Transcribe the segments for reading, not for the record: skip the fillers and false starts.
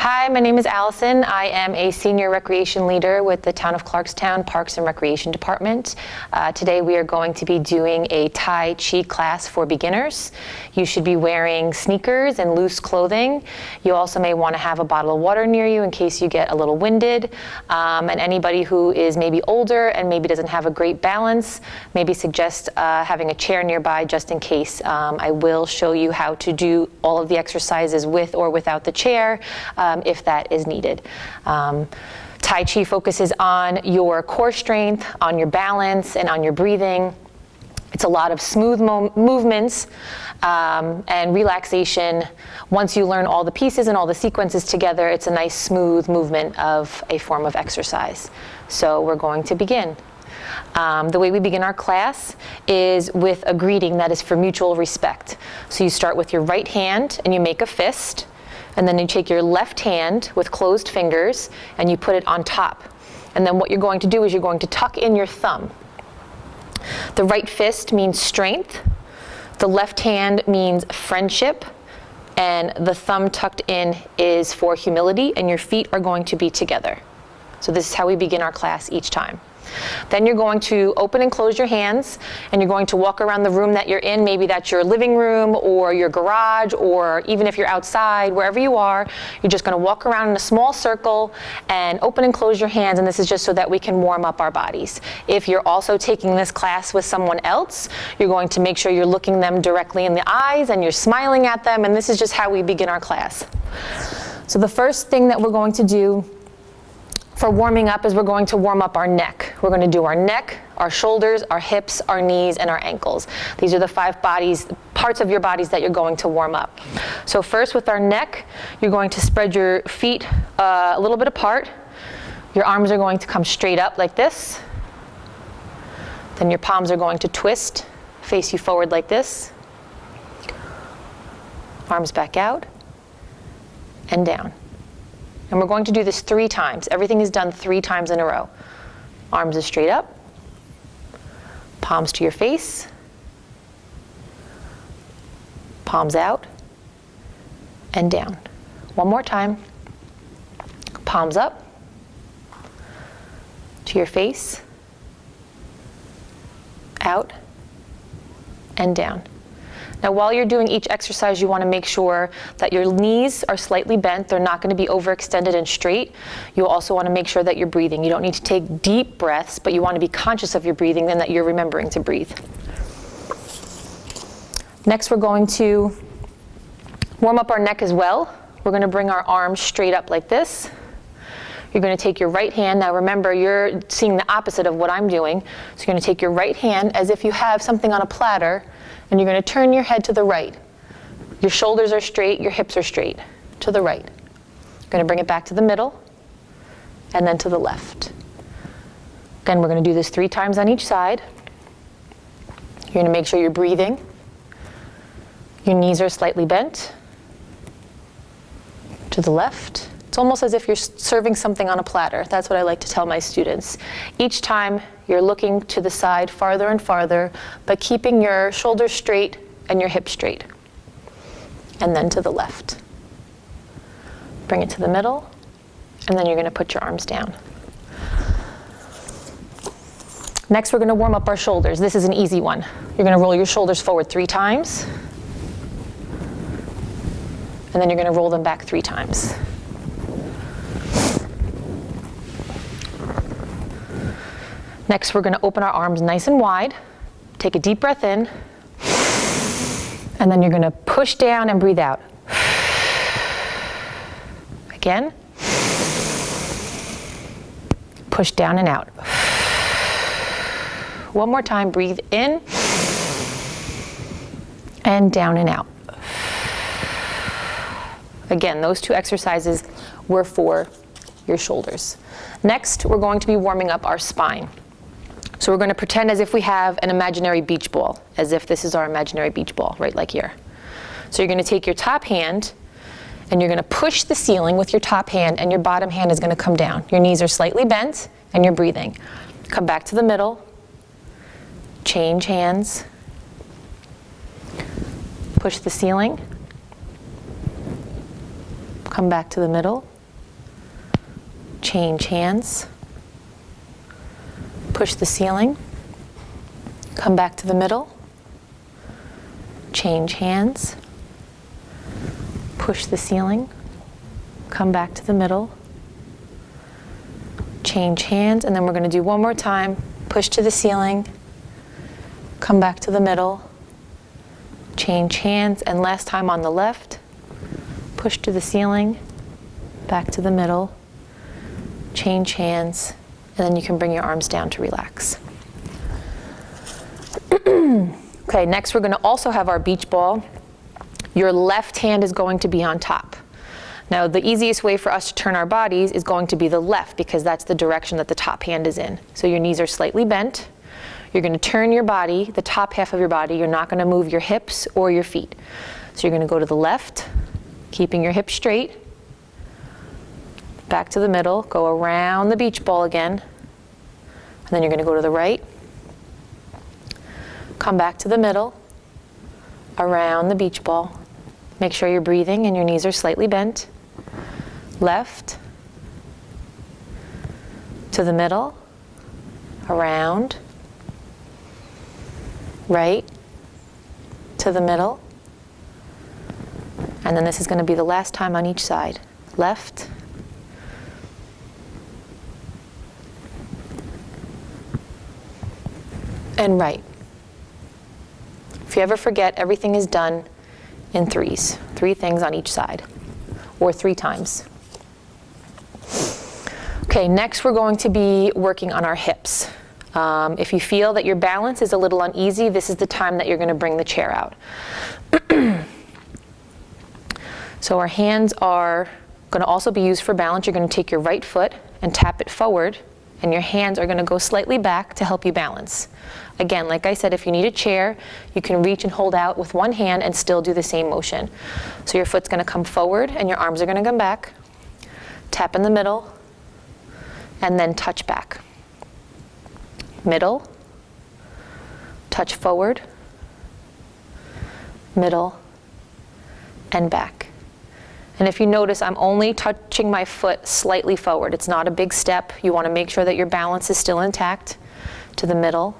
Hi, my name is Allison. I am a senior recreation leader with the Town of Clarkstown Parks and Recreation Department. Today we are going to be doing a Tai Chi class for beginners. You should be wearing sneakers and loose clothing. You also may want to have a bottle of water near you in case you get a little winded. And anybody who is maybe older and maybe doesn't have a great balance, maybe suggest having a chair nearby just in case. I will show you how to do all of the exercises with or without the chair. If that is needed. Tai Chi focuses on your core strength, on your balance, and on your breathing. It's a lot of smooth movements and relaxation. Once you learn all the pieces and all the sequences together, it's a nice smooth movement of a form of exercise. So we're going to begin. The way we begin our class is with a greeting that is for mutual respect. So you start with your right hand and you make a fist. And then you take your left hand with closed fingers and you put it on top. And then what you're going to do is you're going to tuck in your thumb. The right fist means strength. The left hand means friendship. And the thumb tucked in is for humility, and your feet are going to be together. So this is how we begin our class each time. Then you're going to open and close your hands, and you're going to walk around the room that you're in. Maybe that's your living room or your garage, or even if you're outside, wherever you are, you're just going to walk around in a small circle and open and close your hands, and this is just so that we can warm up our bodies. If you're also taking this class with someone else, you're going to make sure you're looking them directly in the eyes and you're smiling at them, and this is just how we begin our class. So the first thing that we're going to do for warming up is we're going to warm up our neck. We're going to do our neck, our shoulders, our hips, our knees, and our ankles. These are the parts of your bodies that you're going to warm up. So first with our neck, you're going to spread your feet a little bit apart. Your arms are going to come straight up like this. Then your palms are going to twist, face you forward like this. Arms back out and down. And we're going to do this 3 times. Everything is done 3 times in a row. Arms are straight up, palms to your face, palms out, and down. One more time. Palms up, to your face, out, and down. Now, while you're doing each exercise, you want to make sure that your knees are slightly bent. They're not going to be overextended and straight. You also want to make sure that you're breathing. You don't need to take deep breaths, but you want to be conscious of your breathing and that you're remembering to breathe. Next, we're going to warm up our neck as well. We're going to bring our arms straight up like this. You're going to take your right hand. Now remember, you're seeing the opposite of what I'm doing. So you're going to take your right hand as if you have something on a platter, and you're going to turn your head to the right. Your shoulders are straight, your hips are straight, to the right. You're going to bring it back to the middle, and then to the left. Again, we're going to do this 3 times on each side. You're going to make sure you're breathing. Your knees are slightly bent. To the left. It's almost as if you're serving something on a platter. That's what I like to tell my students. Each time you're looking to the side farther and farther, but keeping your shoulders straight and your hips straight. And then to the left. Bring it to the middle, and then you're going to put your arms down. Next, we're going to warm up our shoulders. This is an easy one. You're going to roll your shoulders forward 3 times, and then you're going to roll them back 3 times. Next, we're going to open our arms nice and wide. Take a deep breath in. And then you're going to push down and breathe out. Again. Push down and out. One more time, breathe in. And down and out. Again, those 2 exercises were for your shoulders. Next, we're going to be warming up our spine. So we're going to pretend as if we have an imaginary beach ball, as if this is our imaginary beach ball, right like here. So you're going to take your top hand, and you're going to push the ceiling with your top hand, and your bottom hand is going to come down. Your knees are slightly bent, and you're breathing. Come back to the middle. Change hands. Push the ceiling. Come back to the middle. change hands, push the ceiling, come back to the middle, change hands, push the ceiling, come back to the middle, change hands, and then we're going to do one more time. Push to the ceiling, come back to the middle, change hands, and last time on the left, push to the ceiling, back to the middle, change hands, and then you can bring your arms down to relax. Okay, next we're going to also have our beach ball. Your left hand is going to be on top. Now, the easiest way for us to turn our bodies is going to be the left, because that's the direction that the top hand is in. So your knees are slightly bent. You're going to turn your body, the top half of your body. You're not going to move your hips or your feet. So you're going to go to the left, keeping your hips straight. Back to the middle, go around the beach ball again. And then you're going to go to the right. Come back to the middle, around the beach ball. Make sure you're breathing and your knees are slightly bent. Left, to the middle, around, right, to the middle. And then this is going to be the last time on each side. Left, and right. If you ever forget, everything is done in threes. 3 things on each side, or 3 times. Okay, next we're going to be working on our hips. If you feel that your balance is a little uneasy, this is the time that you're going to bring the chair out. So our hands are going to also be used for balance. You're going to take your right foot and tap it forward, and your hands are going to go slightly back to help you balance. Again, like I said, if you need a chair, you can reach and hold out with one hand and still do the same motion. So your foot's going to come forward and your arms are going to come back. Tap in the middle and then touch back. Middle, touch forward, middle, and back. And if you notice, I'm only touching my foot slightly forward. It's not a big step. You want to make sure that your balance is still intact. To the middle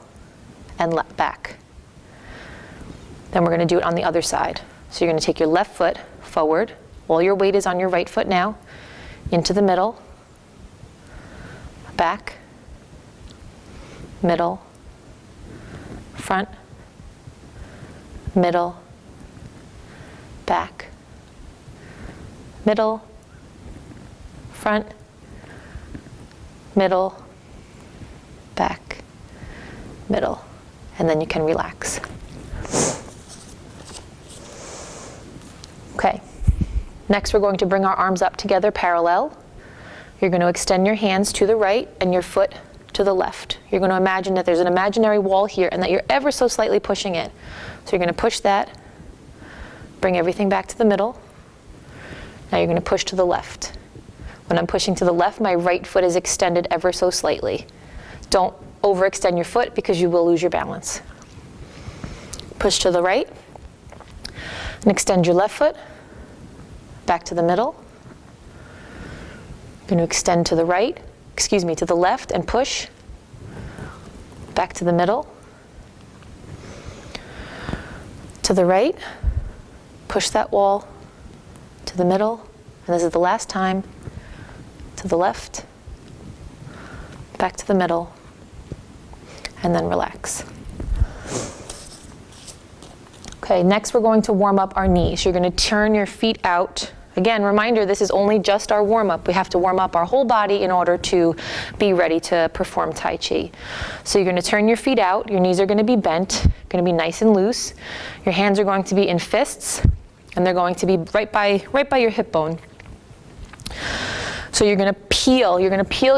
and back. Then we're going to do it on the other side. So you're going to take your left foot forward. All your weight is on your right foot now. Into the middle, back, middle, front, middle, back, middle, front, middle, back, middle, and then you can relax. Okay, next we're going to bring our arms up together parallel. You're going to extend your hands to the right and your foot to the left. You're going to imagine that there's an imaginary wall here and that you're ever so slightly pushing it. So you're going to push that, bring everything back to the middle. Now you're going to push to the left. When I'm pushing to the left, my right foot is extended ever so slightly. Don't overextend your foot because you will lose your balance. Push to the right and extend your left foot back to the middle. You're going to extend to the right, to the left and push back to the middle. To the right, push that wall to the middle, and this is the last time. To the left, back to the middle, and then relax. Okay, next we're going to warm up our knees. You're going to turn your feet out. Again, reminder, this is only just our warm-up. We have to warm up our whole body in order to be ready to perform Tai Chi. So you're going to turn your feet out. Your knees are going to be bent, going to be nice and loose. Your hands are going to be in fists, and they're going to be right by your hip bone. So you're going to peel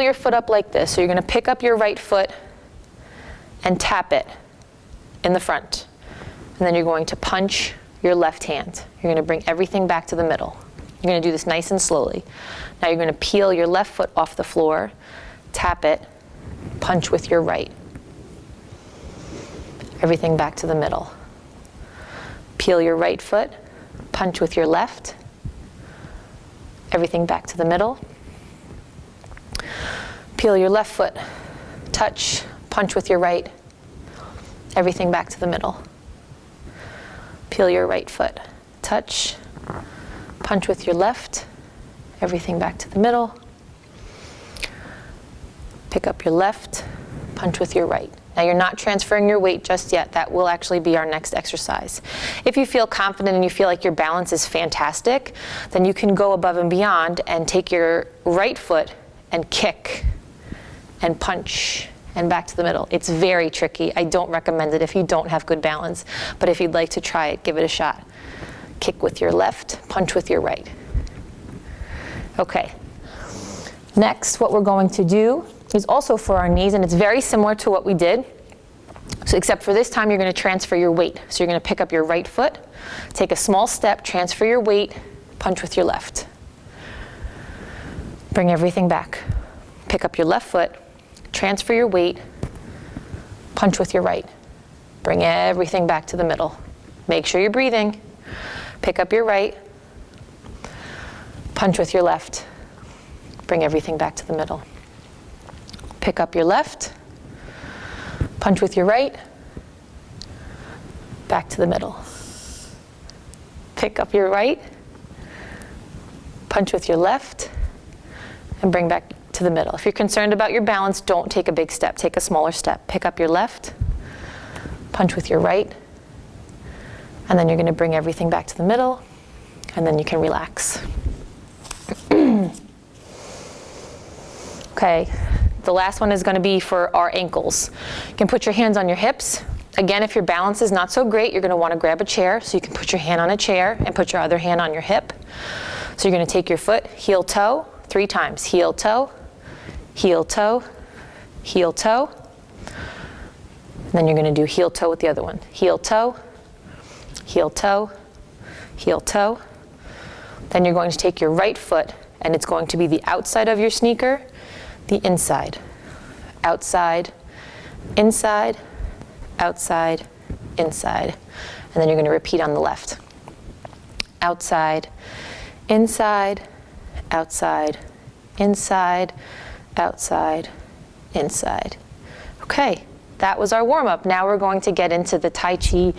your foot up like this. So you're going to pick up your right foot and tap it in the front. And then you're going to punch your left hand. You're going to bring everything back to the middle. You're going to do this nice and slowly. Now you're going to peel your left foot off the floor, tap it, punch with your right. Everything back to the middle. Peel your right foot, punch with your left. Everything back to the middle. Peel your left foot, touch, punch with your right, everything back to the middle. Peel your right foot, touch, punch with your left, everything back to the middle. Pick up your left, punch with your right. Now you're not transferring your weight just yet. That will actually be our next exercise. If you feel confident and you feel like your balance is fantastic, then you can go above and beyond and take your right foot and kick and punch and back to the middle. It's very tricky. I don't recommend it if you don't have good balance, but if you'd like to try it, give it a shot. Kick with your left, punch with your right. Okay. Next, what we're going to do is also for our knees, and it's very similar to what we did. So except for this time, you're going to transfer your weight. So you're going to pick up your right foot, take a small step, transfer your weight, punch with your left. Bring everything back. Pick up your left foot, transfer your weight, punch with your right. Bring everything back to the middle. Make sure you're breathing. Pick up your right, punch with your left. Bring everything back to the middle. Pick up your left, punch with your right, back to the middle. Pick up your right, punch with your left, and bring back to the middle. If you're concerned about your balance, don't take a big step, take a smaller step. Pick up your left, punch with your right, and then you're going to bring everything back to the middle, and then you can relax. Okay. The last one is going to be for our ankles. You can put your hands on your hips. Again, if your balance is not so great, you're going to want to grab a chair. So you can put your hand on a chair and put your other hand on your hip. So you're going to take your foot, heel, toe, 3 times. Heel, toe, heel, toe, heel, toe. And then you're going to do heel, toe with the other one. Heel, toe, heel, toe, heel, toe. Then you're going to take your right foot, and it's going to be the outside of your sneaker, the inside, outside, inside, outside, inside. And then you're going to repeat on the left. Outside, inside, outside, inside, outside, inside. Okay, that was our warm-up. Now we're going to get into the Tai Chi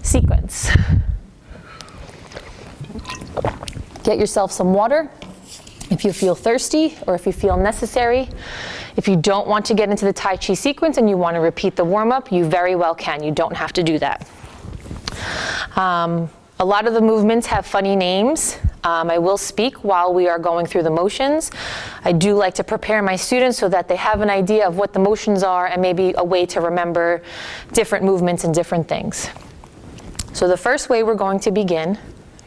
sequence. Get yourself some water if you feel thirsty or if you feel necessary. If you don't want to get into the Tai Chi sequence and you want to repeat the warm-up, you very well can. You don't have to do that. A lot of the movements have funny names. I will speak while we are going through the motions. I do like to prepare my students so that they have an idea of what the motions are and maybe a way to remember different movements and different things. So the first way we're going to begin,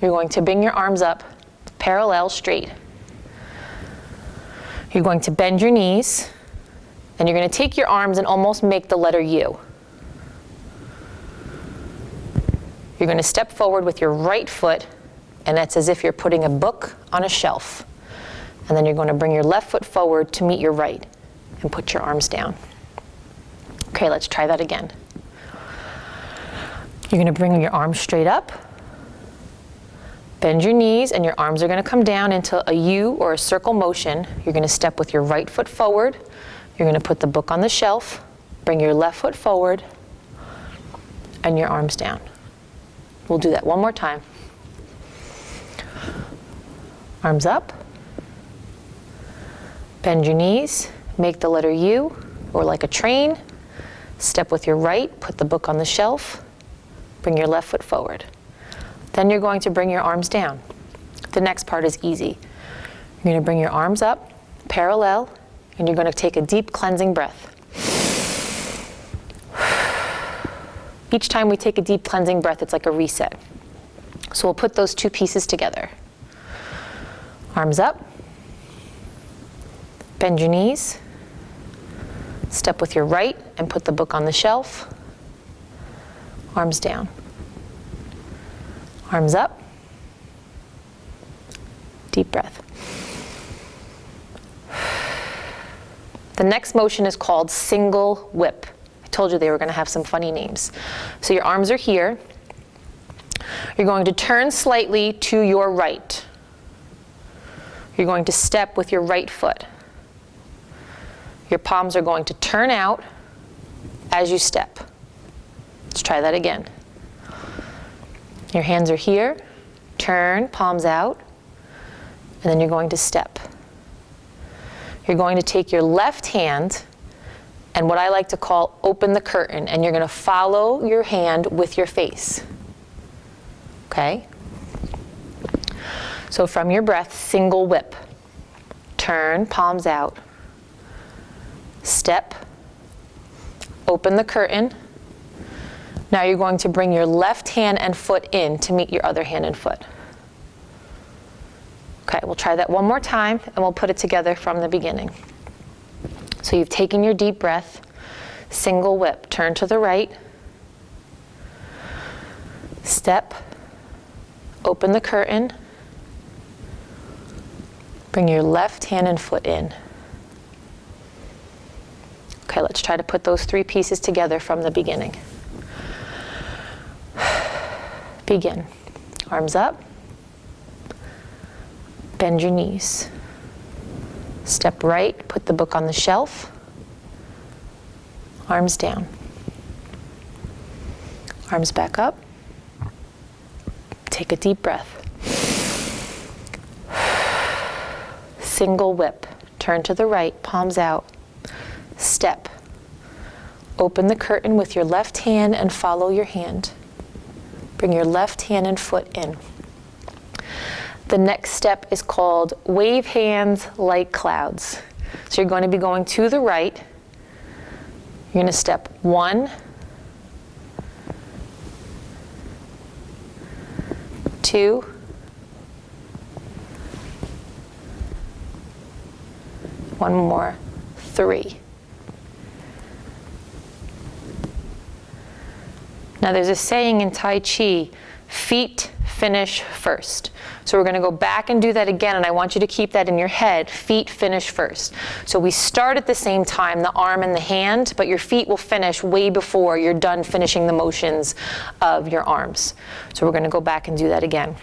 you're going to bring your arms up parallel straight. You're going to bend your knees, and you're going to take your arms and almost make the letter U. You're going to step forward with your right foot, and that's as if you're putting a book on a shelf. And then you're going to bring your left foot forward to meet your right, and put your arms down. Okay, let's try that again. You're going to bring your arms straight up, bend your knees, and your arms are going to come down into a U or a circle motion. You're going to step with your right foot forward. You're going to put the book on the shelf, bring your left foot forward, and your arms down. We'll do that one more time. Arms up. Bend your knees, make the letter U, or like a train. Step with your right, put the book on the shelf, bring your left foot forward. Then you're going to bring your arms down. The next part is easy. You're going to bring your arms up, parallel, and you're going to take a deep cleansing breath. Each time we take a deep cleansing breath, it's like a reset. So we'll put those two pieces together. Arms up, bend your knees, step with your right and put the book on the shelf, arms down. Arms up, deep breath. The next motion is called single whip. I told you they were going to have some funny names. So your arms are here. You're going to turn slightly to your right. You're going to step with your right foot. Your palms are going to turn out as you step. Let's try that again. Your hands are here, turn, palms out, and then you're going to step. You're going to take your left hand and what I like to call open the curtain, and you're going to follow your hand with your face. Okay? So from your breath, single whip. Turn, palms out. Step. Open the curtain. Now you're going to bring your left hand and foot in to meet your other hand and foot. Okay, we'll try that one more time and we'll put it together from the beginning. So you've taken your deep breath, single whip, turn to the right, step, open the curtain, bring your left hand and foot in. Okay, let's try to put those three pieces together from the beginning. Begin. Arms up. Bend your knees. Step right, put the book on the shelf. Arms down. Arms back up. Take a deep breath. Single whip. Turn to the right, palms out. Step. Open the curtain with your left hand and follow your hand. Bring your left hand and foot in. The next step is called wave hands like clouds. So you're going to be going to the right. You're going to step 1, 2, 1 more, 3. Now there's a saying in Tai Chi, feet finish first. So we're going to go back and do that again, and I want you to keep that in your head, feet finish first. So we start at the same time, the arm and the hand, but your feet will finish way before you're done finishing the motions of your arms. So we're going to go back and do that again.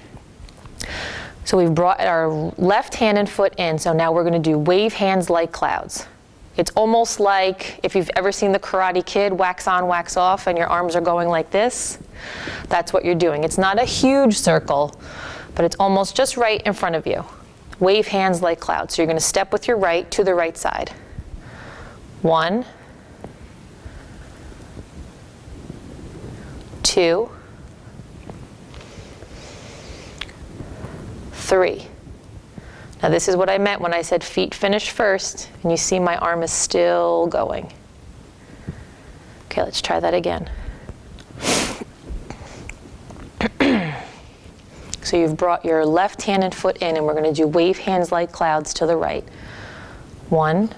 So we've brought our left hand and foot in, so now we're going to do wave hands like clouds. It's almost like if you've ever seen the Karate Kid, wax on, wax off, and your arms are going like this. That's what you're doing. It's not a huge circle, but it's almost just right in front of you. Wave hands like clouds. So you're going to step with your right to the right side. 1, 2, 3. Now this is what I meant when I said feet finish first, and you see my arm is still going. Okay, let's try that again. So you've brought your left hand and foot in, and we're going to do wave hands like clouds to the right. 1,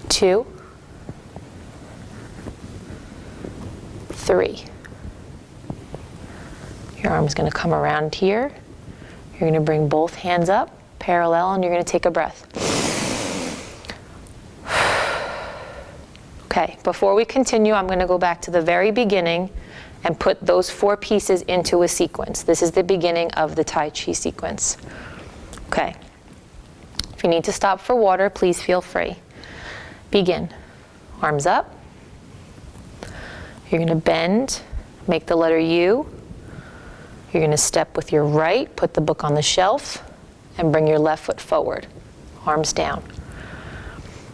2, 3. Your arm's going to come around here. You're going to bring both hands up, parallel, and you're going to take a breath. Okay, before we continue, I'm going to go back to the very beginning and put those 4 pieces into a sequence. This is the beginning of the Tai Chi sequence. Okay. If you need to stop for water, please feel free. Begin. Arms up. You're going to bend, make the letter U. You're going to step with your right, put the book on the shelf, and bring your left foot forward. Arms down.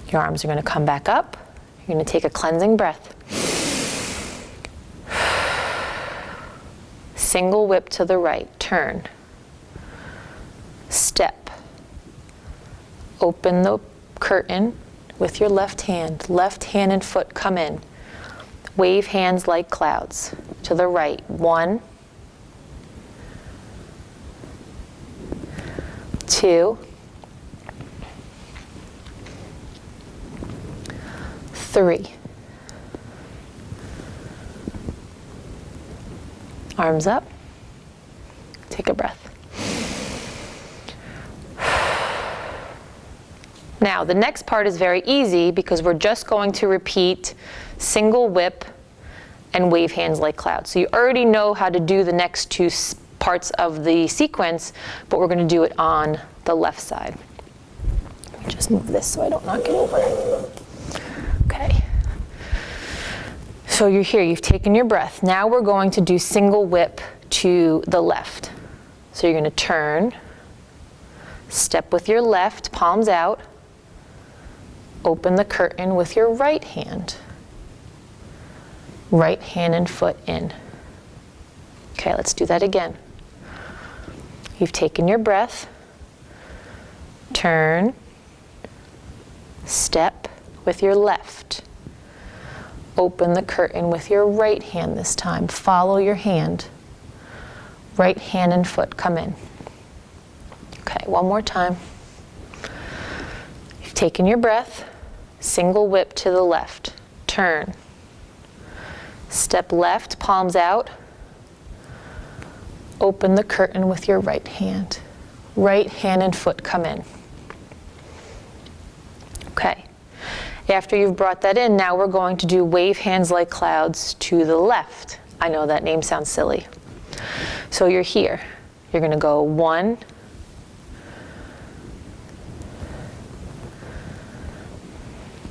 Your arms are going to come back up. You're going to take a cleansing breath. Single whip to the right, turn. Step. Open the curtain with your left hand and foot come in. Wave hands like clouds. To the right, 1, 2, 3. Arms up. Take a breath. Now, the next part is very easy because we're just going to repeat single whip and wave hands like clouds. So you already know how to do the next 2 parts of the sequence, but we're going to do it on the left side. Just move this so I don't knock it over. Okay. So you're here, you've taken your breath. Now we're going to do single whip to the left. So you're going to turn, step with your left, palms out, open the curtain with your right hand. Right hand and foot in. Okay, let's do that again. You've taken your breath, turn, step with your left. Open the curtain with your right hand this time. Follow your hand. Right hand and foot come in. Okay, one more time. You've taken your breath, single whip to the left. Turn. Step left, palms out. Open the curtain with your right hand. Right hand and foot come in. Okay. After you've brought that in, now we're going to do wave hands like clouds to the left. I know that name sounds silly. So you're here. You're going to go 1,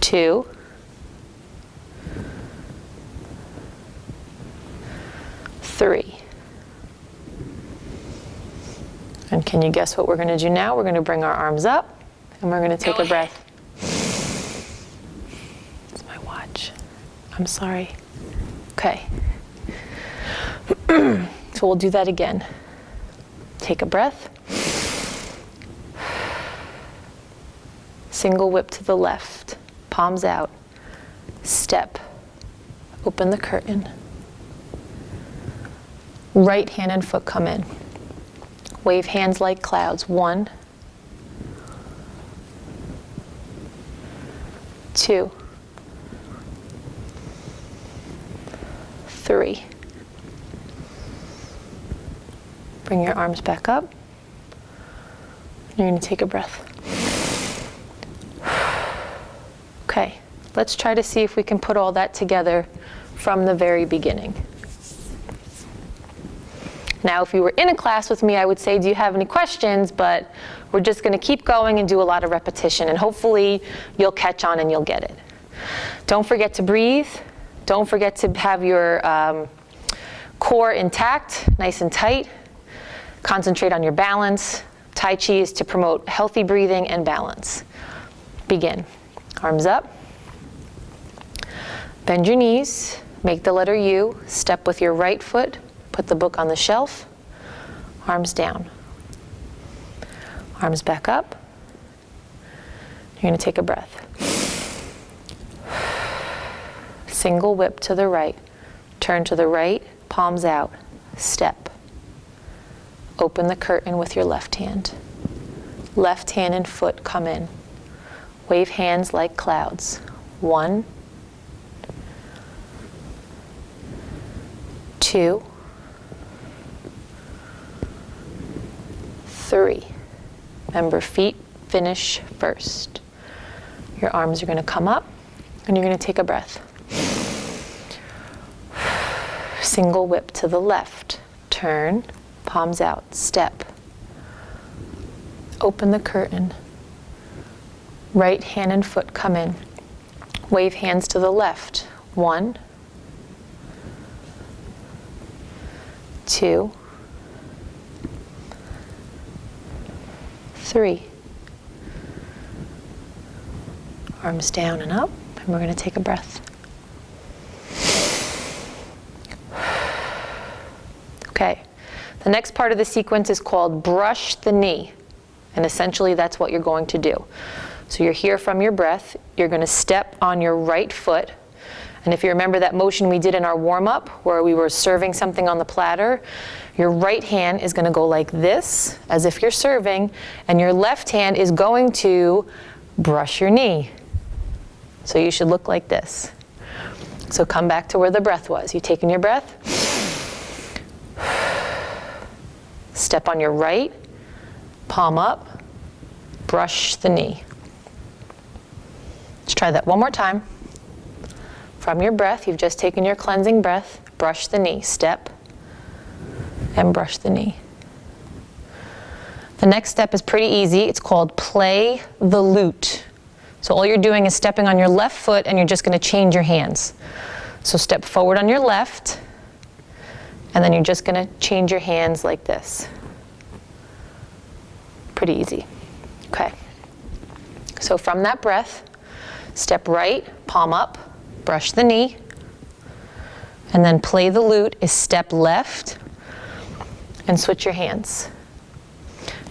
2, 3. And can you guess what we're going to do now? We're going to bring our arms up and we're going to take a breath. It's my watch. I'm sorry. Okay. So we'll do that again. Take a breath. Single whip to the left. Palms out. Step. Open the curtain. Right hand and foot come in. Wave hands like clouds. 1, 2, 3. Bring your arms back up. You're going to take a breath. Okay, let's try to see if we can put all that together from the very beginning. Now, if you were in a class with me, I would say, do you have any questions? But we're just going to keep going and do a lot of repetition, and hopefully you'll catch on and you'll get it. Don't forget to breathe. Don't forget to have your core intact, nice and tight. Concentrate on your balance. Tai Chi is to promote healthy breathing and balance. Begin. Arms up. Bend your knees. Make the letter U. Step with your right foot. Put the book on the shelf. Arms down. Arms back up. You're going to take a breath. Single whip to the right. Turn to the right. Palms out. Step. Open the curtain with your left hand. Left hand and foot come in. Wave hands like clouds. 1, 2, 3. Remember, feet finish first. Your arms are going to come up and you're going to take a breath. Single whip to the left. Turn, palms out, step. Open the curtain. Right hand and foot come in. Wave hands to the left. 1, 2, 3. Arms down and up, and we're going to take a breath. Okay, the next part of the sequence is called brush the knee, and essentially that's what you're going to do. So you're here from your breath, you're going to step on your right foot, and if you remember that motion we did in our warm-up where we were serving something on the platter, your right hand is going to go like this, as if you're serving, and your left hand is going to brush your knee. So you should look like this. So come back to where the breath was. You've taken your breath. Step on your right, palm up, brush the knee. Let's try that one more time. From your breath, you've just taken your cleansing breath, brush the knee, step, and brush the knee. The next step is pretty easy. It's called play the lute. So all you're doing is stepping on your left foot and you're just going to change your hands. So step forward on your left, and then you're just going to change your hands like this. Pretty easy. Okay. So from that breath, step right, palm up, brush the knee, and then play the lute is step left and switch your hands.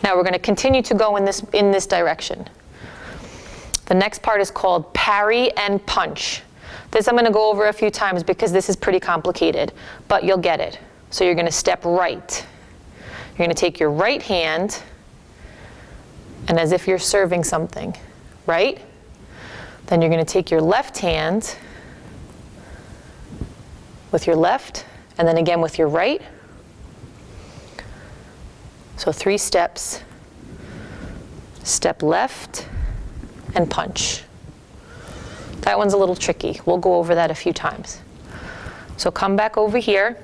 Now we're going to continue to go in this direction. The next part is called Peri and Punch. This I'm going to go over a few times because this is pretty complicated, but you'll get it. So you're going to step right. You're going to take your right hand, and as if you're serving something, right? Then you're going to take your left hand with your left, and then again with your right. So 3 steps. Step left and punch. That one's a little tricky. We'll go over that a few times. So come back over here,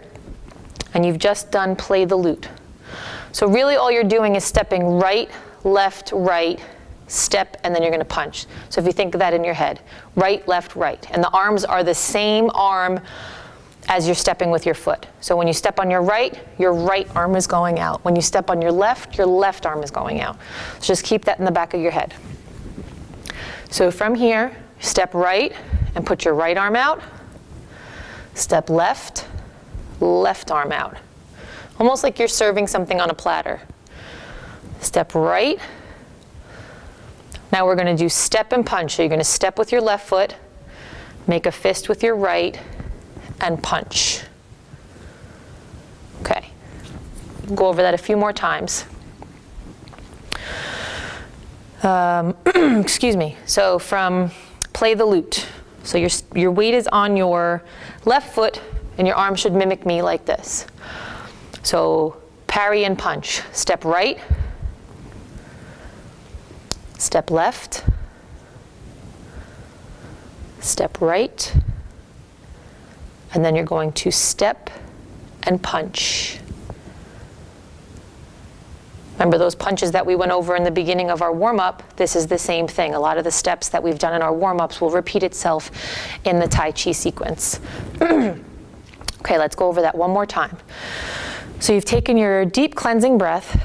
and you've just done play the lute. So really all you're doing is stepping right, left, right, step, and then you're going to punch. So if you think of that in your head, right, left, right. And the arms are the same arm as you're stepping with your foot. So when you step on your right arm is going out. When you step on your left arm is going out. So just keep that in the back of your head. So from here, step right and put your right arm out. Step left, left arm out. Almost like you're serving something on a platter. Step right. Now we're going to do step and punch. So you're going to step with your left foot, make a fist with your right, and punch. Okay. Go over that a few more times. Excuse me. So from play the lute. So your weight is on your left foot, and your arm should mimic me like this. So Peri and Punch. Step right, step left, step right, and then you're going to step and punch. Remember those punches that we went over in the beginning of our warm-up? This is the same thing. A lot of the steps that we've done in our warm-ups will repeat itself in the Tai Chi sequence. Okay, let's go over that one more time. So you've taken your deep cleansing breath.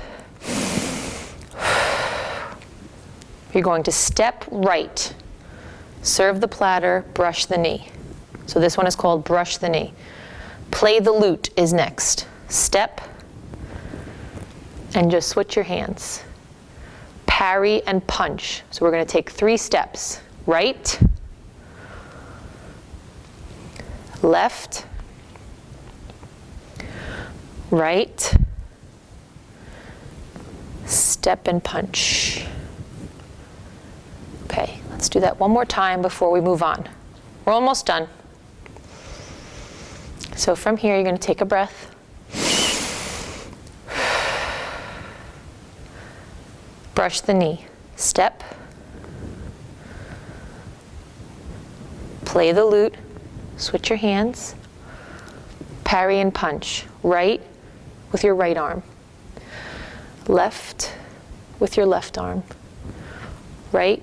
You're going to step right, serve the platter, brush the knee. So this one is called brush the knee. Play the lute is next. Step, and just switch your hands. Peri and punch. So we're going to take 3 steps. Right, left, right, step and punch. Okay, let's do that one more time before we move on. We're almost done. So from here, you're going to take a breath. Brush the knee. Step. Play the lute. Switch your hands. Peri and punch. Right with your right arm. Left with your left arm. Right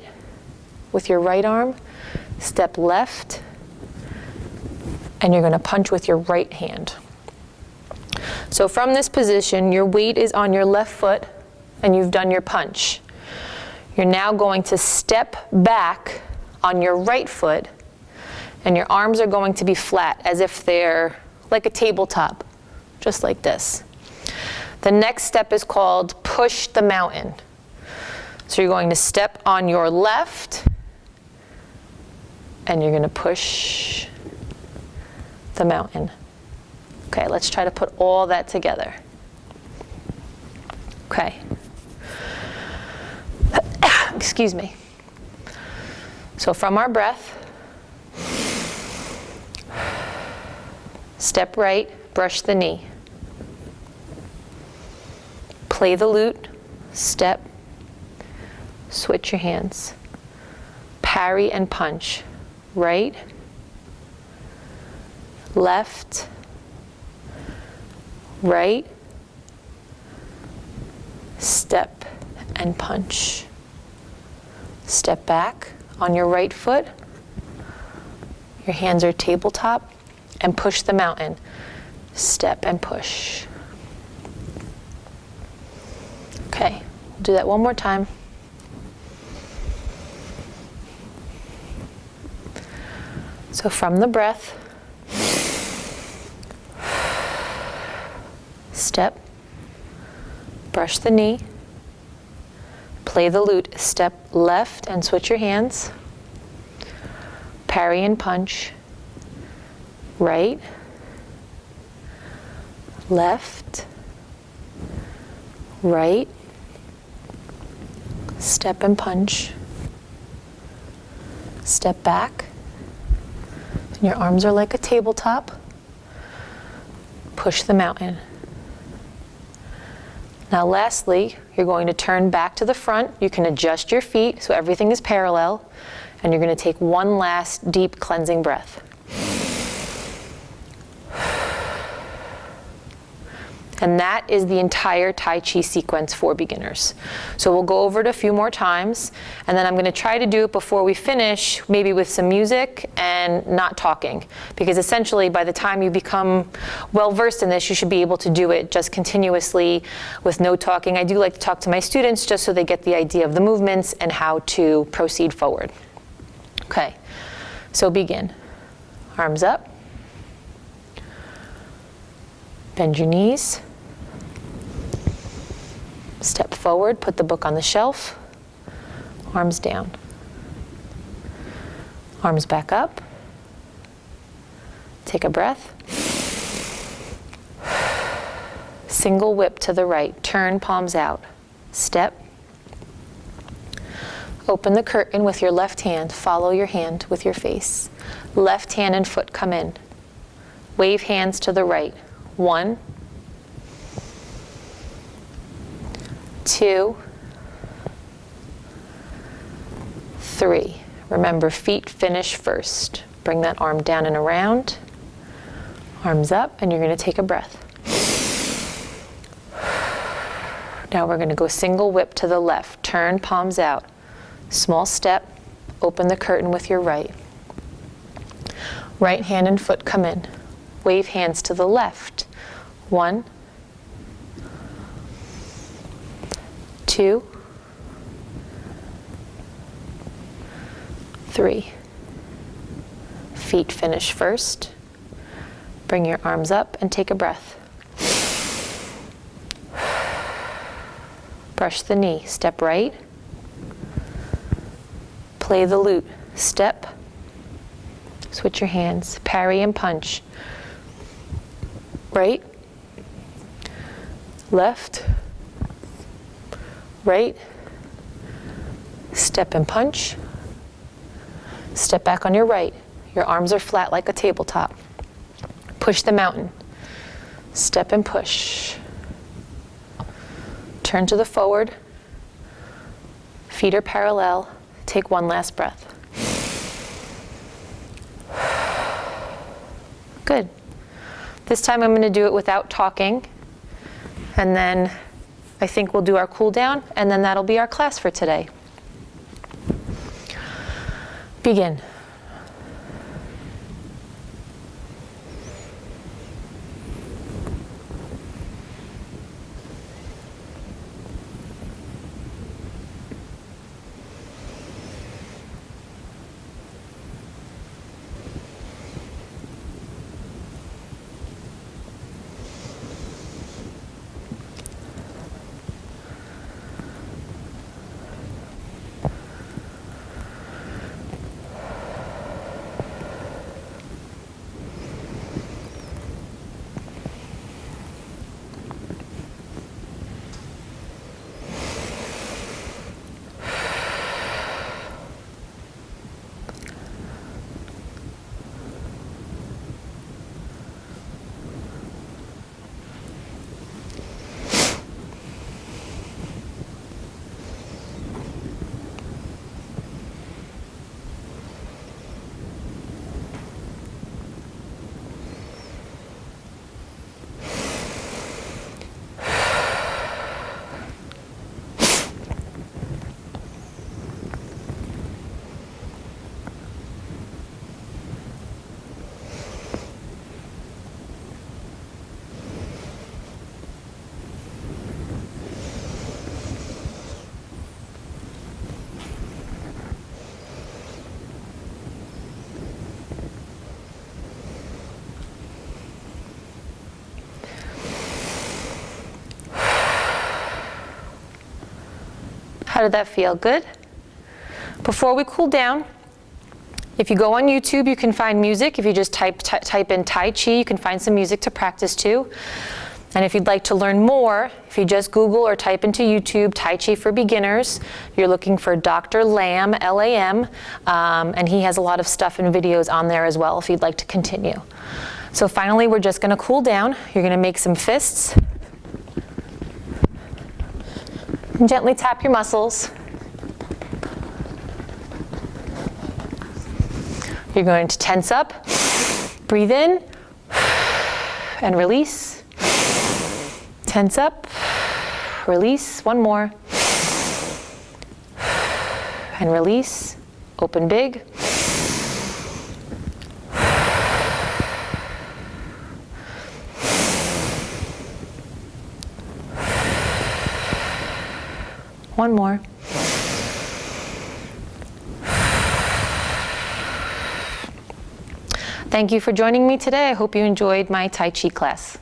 with your right arm. Step left. And you're going to punch with your right hand. So from this position, your weight is on your left foot, and you've done your punch. You're now going to step back on your right foot, and your arms are going to be flat, as if they're like a tabletop, just like this. The next step is called push the mountain. So you're going to step on your left, and you're going to push the mountain. Okay, let's try to put all that together. Okay. Excuse me. So from our breath, step right, brush the knee. Play the lute, step, switch your hands. Peri and punch. Right, left, right, step, step and punch. Step back on your right foot. Your hands are tabletop, and push the mountain. Step and push. Okay, we'll do that one more time. So from the breath, step, brush the knee, play the lute, step left and switch your hands, parry and punch, right, left, right, step and punch, step back, and your arms are like a tabletop, push the mountain. Now lastly, you're going to turn back to the front. You can adjust your feet so everything is parallel, and you're going to take one last deep cleansing breath. And that is the entire Tai Chi sequence for beginners. So we'll go over it a few more times, and then I'm going to try to do it before we finish, maybe with some music and not talking. Because essentially, by the time you become well-versed in this, you should be able to do it just continuously with no talking. I do like to talk to my students just so they get the idea of the movements and how to proceed forward. Okay, so begin. Arms up. Bend your knees. Step forward, put the book on the shelf, arms down. Arms back up. Take a breath. Single whip to the right, turn palms out. Step. Open the curtain with your left hand, follow your hand with your face. Left hand and foot come in. Wave hands to the right. 1, 2, 3. Remember, feet finish first. Bring that arm down and around. Arms up, and you're going to take a breath. Now we're going to go single whip to the left. Turn palms out. Small step. Open the curtain with your right. Right hand and foot come in. Wave hands to the left. 1, 2, 3. Feet finish first. Bring your arms up and take a breath. Brush the knee. Step right. Play the lute. Step. Switch your hands. Parry and punch. Right, left, right, step and punch, step back on your right. Your arms are flat like a tabletop. Push the mountain, step and push. Turn to the forward, feet are parallel. Take one last breath. Good. This time I'm going to do it without talking, and then I think we'll do our cool down, and then that'll be our class for today. Begin. How did that feel? Good? Before we cool down, if you go on YouTube, you can find music. If you just type in Tai Chi, you can find some music to practice to. And if you'd like to learn more, if you just Google or type into YouTube Tai Chi for beginners, you're looking for Dr. Lam, L-A-M, and he has a lot of stuff and videos on there as well if you'd like to continue. So finally, we're just going to cool down. You're going to make some fists. And gently tap your muscles. You're going to tense up, breathe in, and release. Tense up, release, one more, and release, open big. One more. Thank you for joining me today. I hope you enjoyed my Tai Chi class.